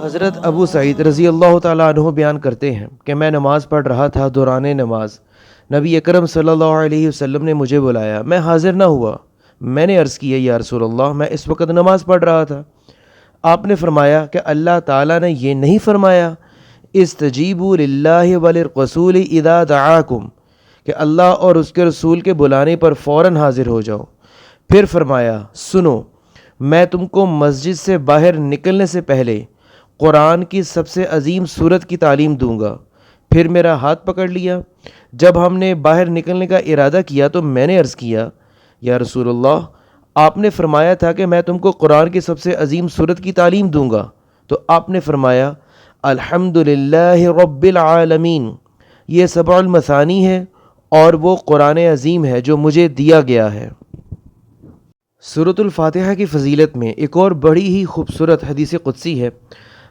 حضرت ابو سعید رضی اللہ تعالیٰ عنہ بیان کرتے ہیں کہ میں نماز پڑھ رہا تھا۔ دوران نماز نبی اکرم صلی اللہ علیہ وسلم نے مجھے بلایا، میں حاضر نہ ہوا۔ میں نے عرض کیا، یا رسول اللہ، میں اس وقت نماز پڑھ رہا تھا۔ آپ نے فرمایا کہ اللہ تعالیٰ نے یہ نہیں فرمایا استجیبوا للہ وللرسول اذا دعاکم، کہ اللہ اور اس کے رسول کے بلانے پر فوراً حاضر ہو جاؤ؟ پھر فرمایا، سنو، میں تم کو مسجد سے باہر نکلنے سے پہلے قرآن کی سب سے عظیم سورت کی تعلیم دوں گا۔ پھر میرا ہاتھ پکڑ لیا۔ جب ہم نے باہر نکلنے کا ارادہ کیا تو میں نے عرض کیا، یا رسول اللہ، آپ نے فرمایا تھا کہ میں تم کو قرآن کی سب سے عظیم سورت کی تعلیم دوں گا۔ تو آپ نے فرمایا، الحمدللہ رب العالمین، یہ سبع المثانی ہے اور وہ قرآن عظیم ہے جو مجھے دیا گیا ہے۔ سورۃ الفاتحہ کی فضیلت میں ایک اور بڑی ہی خوبصورت حدیث قدسی ہے۔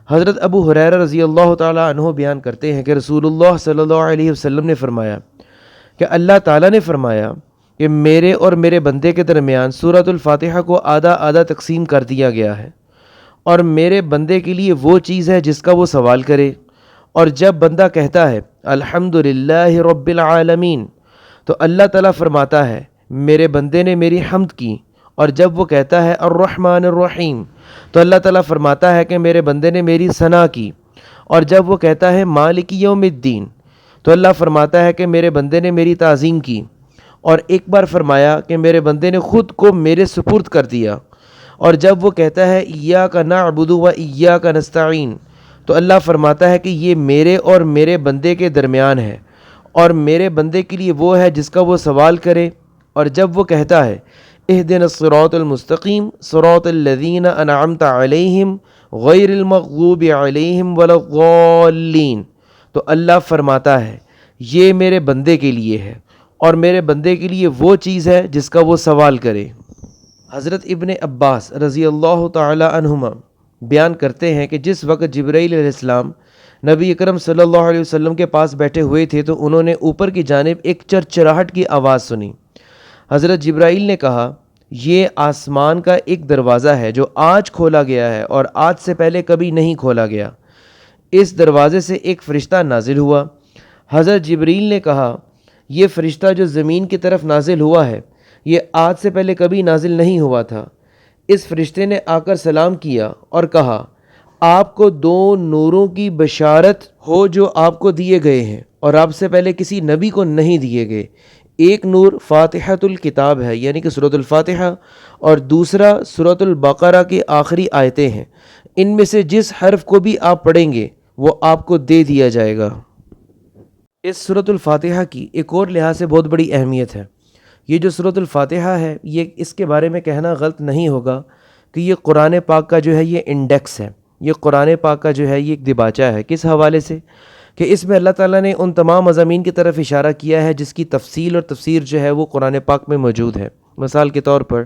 حضرت ابو ہریرہ رضی اللہ تعالیٰ عنہ بیان کرتے ہیں کہ رسول اللہ صلی اللہ علیہ وسلم نے فرمایا کہ اللہ تعالیٰ نے فرمایا کہ میرے اور میرے بندے کے درمیان سورۃ الفاتحہ کو آدھا آدھا تقسیم کر دیا گیا ہے، اور میرے بندے کے لیے وہ چیز ہے جس کا وہ سوال کرے۔ اور جب بندہ کہتا ہے الحمدللہ رب العالمین تو اللہ تعالیٰ فرماتا ہے میرے بندے نے میری حمد کی۔ اور جب وہ کہتا ہے الرحمن الرحیم تو اللہ تعالیٰ فرماتا ہے کہ میرے بندے نے میری ثنا کی۔ اور جب وہ کہتا ہے مالک یوم الدین تو اللہ فرماتا ہے کہ میرے بندے نے میری تعظیم کی۔ اور ایک بار فرمایا کہ میرے بندے نے خود کو میرے سپرد کر دیا۔ اور جب وہ کہتا ہے ایاک نعبد و ایاک نستعین تو اللہ فرماتا ہے کہ یہ میرے اور میرے بندے کے درمیان ہے، اور میرے بندے کے لیے وہ ہے جس کا وہ سوال کرے۔ اور جب وہ کہتا ہے اہدنا الصراط المستقیم صراط الذین انعمت علیہم غیر المغضوب علیہم ولا الضالین تو اللہ فرماتا ہے یہ میرے بندے کے لیے ہے، اور میرے بندے کے لیے وہ چیز ہے جس کا وہ سوال کرے۔ حضرت ابن عباس رضی اللہ تعالی عنہما بیان کرتے ہیں کہ جس وقت جبرائیل علیہ السلام نبی اکرم صلی اللہ علیہ وسلم کے پاس بیٹھے ہوئے تھے تو انہوں نے اوپر کی جانب ایک چرچراہٹ کی آواز سنی۔ حضرت جبرائیل نے کہا، یہ آسمان کا ایک دروازہ ہے جو آج کھولا گیا ہے اور آج سے پہلے کبھی نہیں کھولا گیا۔ اس دروازے سے ایک فرشتہ نازل ہوا۔ حضرت جبرائیل نے کہا، یہ فرشتہ جو زمین کی طرف نازل ہوا ہے یہ آج سے پہلے کبھی نازل نہیں ہوا تھا۔ اس فرشتے نے آ کر سلام کیا اور کہا، آپ کو دو نوروں کی بشارت ہو جو آپ کو دیے گئے ہیں اور آپ سے پہلے کسی نبی کو نہیں دیے گئے۔ ایک نور فاتحۃ الکتاب ہے، یعنی کہ سورۃ الفاتحہ، اور دوسرا سورۃ البقرہ کی آخری آیتیں ہیں۔ ان میں سے جس حرف کو بھی آپ پڑھیں گے وہ آپ کو دے دیا جائے گا۔ اس سورۃ الفاتحہ کی ایک اور لحاظ سے بہت بڑی اہمیت ہے۔ یہ جو سورۃ الفاتحہ ہے، یہ اس کے بارے میں کہنا غلط نہیں ہوگا کہ یہ قرآن پاک کا جو ہے یہ انڈیکس ہے، یہ قرآن پاک کا جو ہے یہ ایک دباچہ ہے۔ کس حوالے سے؟ کہ اس میں اللہ تعالیٰ نے ان تمام مضامین کی طرف اشارہ کیا ہے جس کی تفصیل اور تفسیر جو ہے وہ قرآن پاک میں موجود ہے۔ مثال کے طور پر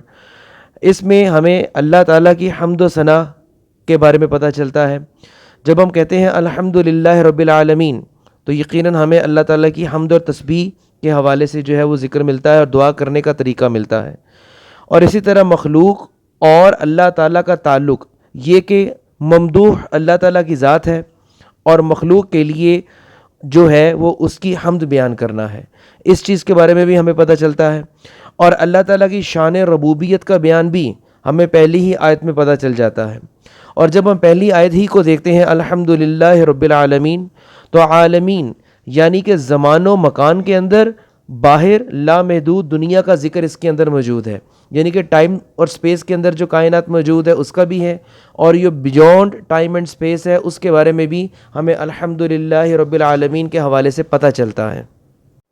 اس میں ہمیں اللہ تعالیٰ کی حمد و ثنا کے بارے میں پتہ چلتا ہے۔ جب ہم کہتے ہیں الحمدللہ رب العالمین تو یقیناً ہمیں اللہ تعالیٰ کی حمد اور تسبیح کے حوالے سے جو ہے وہ ذکر ملتا ہے اور دعا کرنے کا طریقہ ملتا ہے۔ اور اسی طرح مخلوق اور اللہ تعالیٰ کا تعلق یہ کہ ممدوح اللہ تعالیٰ کی ذات ہے اور مخلوق کے لیے جو ہے وہ اس کی حمد بیان کرنا ہے۔ اس چیز کے بارے میں بھی ہمیں پتہ چلتا ہے، اور اللہ تعالیٰ کی شان ربوبیت کا بیان بھی ہمیں پہلی ہی آیت میں پتہ چل جاتا ہے۔ اور جب ہم پہلی آیت ہی کو دیکھتے ہیں الحمدللہ رب العالمین تو عالمین یعنی کہ زمان و مکان کے اندر باہر لامحدود دنیا کا ذکر اس کے اندر موجود ہے، یعنی کہ ٹائم اور سپیس کے اندر جو کائنات موجود ہے اس کا بھی ہے، اور یہ بیونڈ ٹائم اینڈ سپیس ہے اس کے بارے میں بھی ہمیں الحمدللہ رب العالمین کے حوالے سے پتہ چلتا ہے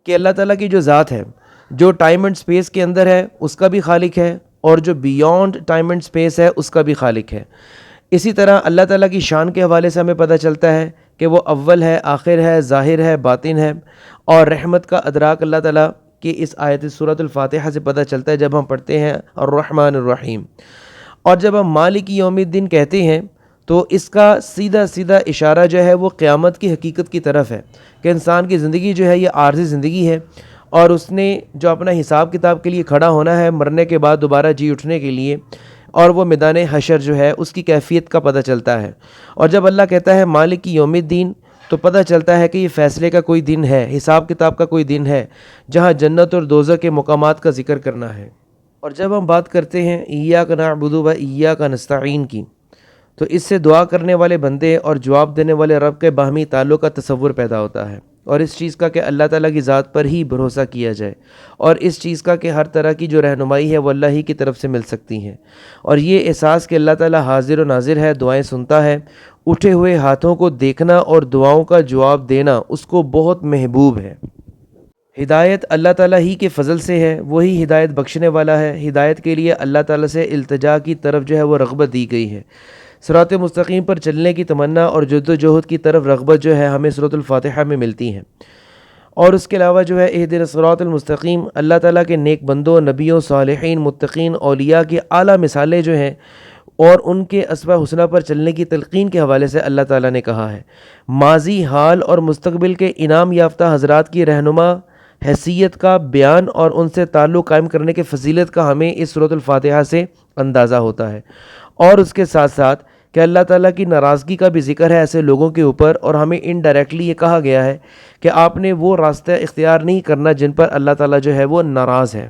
کہ اللہ تعالیٰ کی جو ذات ہے جو ٹائم اینڈ سپیس کے اندر ہے اس کا بھی خالق ہے، اور جو بیونڈ ٹائم اینڈ سپیس ہے اس کا بھی خالق ہے۔ اسی طرح اللہ تعالیٰ کی شان کے حوالے سے ہمیں پتہ چلتا ہے کہ وہ اول ہے، آخر ہے، ظاہر ہے، باطن ہے، اور رحمت کا ادراک اللہ تعالیٰ کی اس آیت سورۃ الفاتحہ سے پتہ چلتا ہے جب ہم پڑھتے ہیں الرحمن الرحیم۔ اور جب ہم مالک یوم الدین کہتے ہیں تو اس کا سیدھا سیدھا اشارہ جو ہے وہ قیامت کی حقیقت کی طرف ہے کہ انسان کی زندگی جو ہے یہ عارضی زندگی ہے، اور اس نے جو اپنا حساب کتاب کے لیے کھڑا ہونا ہے مرنے کے بعد دوبارہ جی اٹھنے کے لیے، اور وہ میدان حشر جو ہے اس کی کیفیت کا پتہ چلتا ہے۔ اور جب اللہ کہتا ہے مالک یوم الدین تو پتہ چلتا ہے کہ یہ فیصلے کا کوئی دن ہے، حساب کتاب کا کوئی دن ہے، جہاں جنت اور دوزخ کے مقامات کا ذکر کرنا ہے۔ اور جب ہم بات کرتے ہیں ایاک نعبد و ایاک نستعین کی، تو اس سے دعا کرنے والے بندے اور جواب دینے والے رب کے باہمی تعلق کا تصور پیدا ہوتا ہے، اور اس چیز کا کہ اللہ تعالیٰ کی ذات پر ہی بھروسہ کیا جائے، اور اس چیز کا کہ ہر طرح کی جو رہنمائی ہے وہ اللہ ہی کی طرف سے مل سکتی ہے، اور یہ احساس کہ اللہ تعالیٰ حاضر و ناظر ہے، دعائیں سنتا ہے، اٹھے ہوئے ہاتھوں کو دیکھنا اور دعاؤں کا جواب دینا اس کو بہت محبوب ہے۔ ہدایت اللہ تعالیٰ ہی کے فضل سے ہے، وہی ہدایت بخشنے والا ہے۔ ہدایت کے لیے اللہ تعالیٰ سے التجا کی طرف جو ہے وہ رغبت دی گئی ہے۔ صراط مستقیم پر چلنے کی تمنا اور جد و جہد کی طرف رغبت جو ہے ہمیں سورۃ الفاتحہ میں ملتی ہے۔ اور اس کے علاوہ جو ہے اہدنا الصراط المستقیم اللہ تعالیٰ کے نیک بندوں، نبیوں، صالحین، متقین، اولیاء کی اعلیٰ مثالیں جو ہیں اور ان کے اسوہ حسنہ پر چلنے کی تلقین کے حوالے سے اللہ تعالیٰ نے کہا ہے۔ ماضی، حال اور مستقبل کے انعام یافتہ حضرات کی رہنما حیثیت کا بیان اور ان سے تعلق قائم کرنے کے فضیلت کا ہمیں اس سورۃ الفاتحہ سے اندازہ ہوتا ہے، اور اس کے ساتھ ساتھ کہ اللہ تعالیٰ کی ناراضگی کا بھی ذکر ہے ایسے لوگوں کے اوپر، اور ہمیں انڈائریکٹلی یہ کہا گیا ہے کہ آپ نے وہ راستہ اختیار نہیں کرنا جن پر اللہ تعالیٰ جو ہے وہ ناراض ہے۔